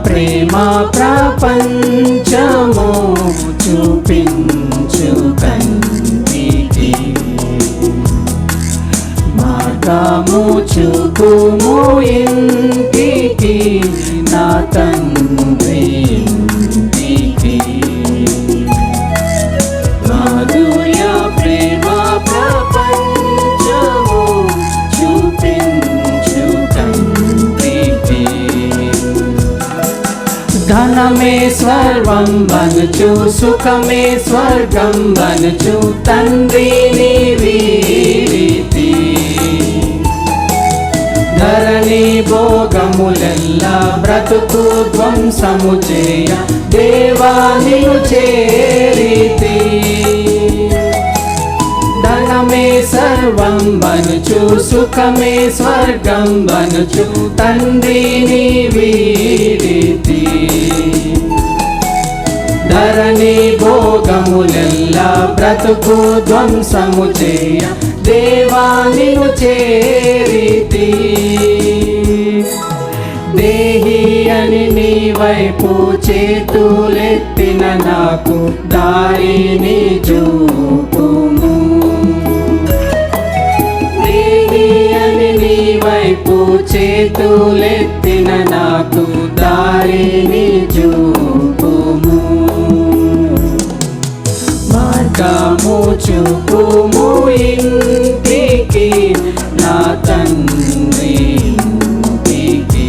ప్రేమ ప్రపంచము చూపించు కంటికి మార్గము చూపుము ఇంటికి నా తండ్రి ఇంటికి మాధుర్య ప్రేమ ప్రపంచము చూపించు కంటికి ధనమే స్వర్గం వనుచు సుఖమే స్వర్గం వనుచు తండ్రిని వీడితి ధరణి భోగములెల్లా బ్రతుకు ధ్వంసము చేయ దేవానిను చేరితి ధనమే సర్వం వనుచు సుఖమే స్వర్గం వనుచు తండ్రిని వీడితి ధరణి భోగములెల్లా బ్రతుకు ధ్వంసము చేయ దేవానిను చేరితి దేహి అని నీ వైపు చేతులెత్తిన నాకు దారిని చూపుము దేహి అని నీ వైపు చేతులెత్తిన నాకు దారిని చూపుము మార్గము చూపుము ఇంటికి నా తండ్రి ఇంటికి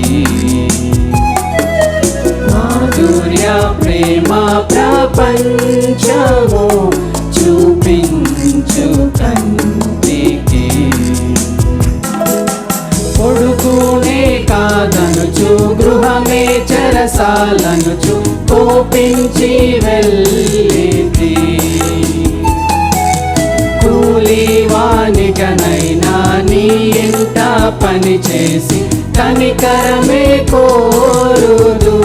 మాధుర్య ప్రేమ ప్రపంచము చూపించు కంటికి కొడుకునే కాదనుచు గృహమే చెరసాలనుచు కోపించి వెళ్ళితి కూలివానికనైనా నీ ఇంట పని చేసి కనికరమే కోరుదు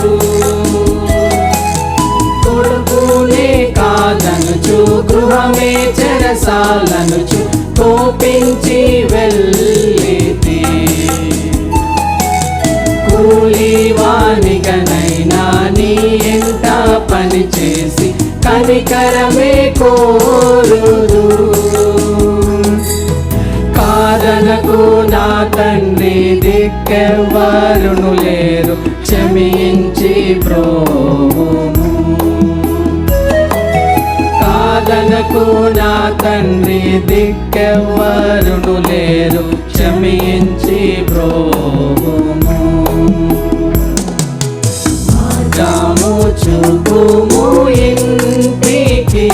కొడుకునే కాదనుచు గృహమే చెరసాలనుచు కోపించి వెళ్ళితి కూలివానికనైనా నీ ఇంట పని చేసి కనికరమే కోరుదు కాదనకు నా తండ్రి దిక్కెవ్వరును లేరు క్షమించి బ్రోవుము కాదనకు నా తండ్రి దిక్కెవ్వరును లేరు క్షమించి బ్రోవుము మార్గము చూపుము ఇంటికి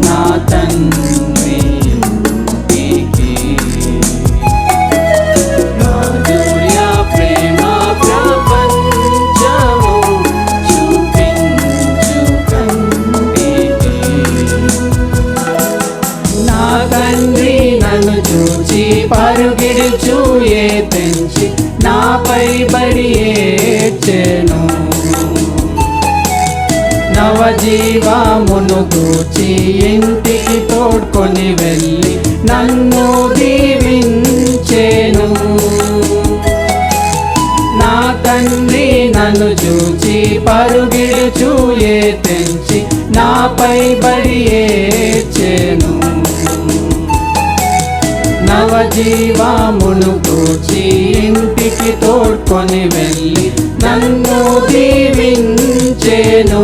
నా తండ్రి ఇంటికి మాధుర్య ప్రేమ ప్రపంచము చూపించు కంటికి నా తండ్రి నన్ను చూచి పరుగిడుచు ఏ తెంచి నాపై బడి ఏడ్చెను నవజీవమును గూర్చి ఇంటికి తోడ్కొని వెళ్ళి నన్ను దీవించెను నా తండ్రి నన్ను చూచి పరుగిడుచు ఏ తెంచి నాపై బడి ఏడ్చెను నవజీవమును గూర్చి ఇంటికి తోడ్కొని వెళ్ళి నన్ను దీవించెను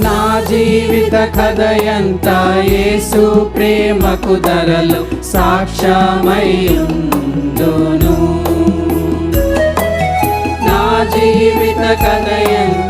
నా జీవిత కథయంతా యేసు ప్రేమకు ధరలు సాక్ష్యమై ఉండును నా జీవిత కథయంతా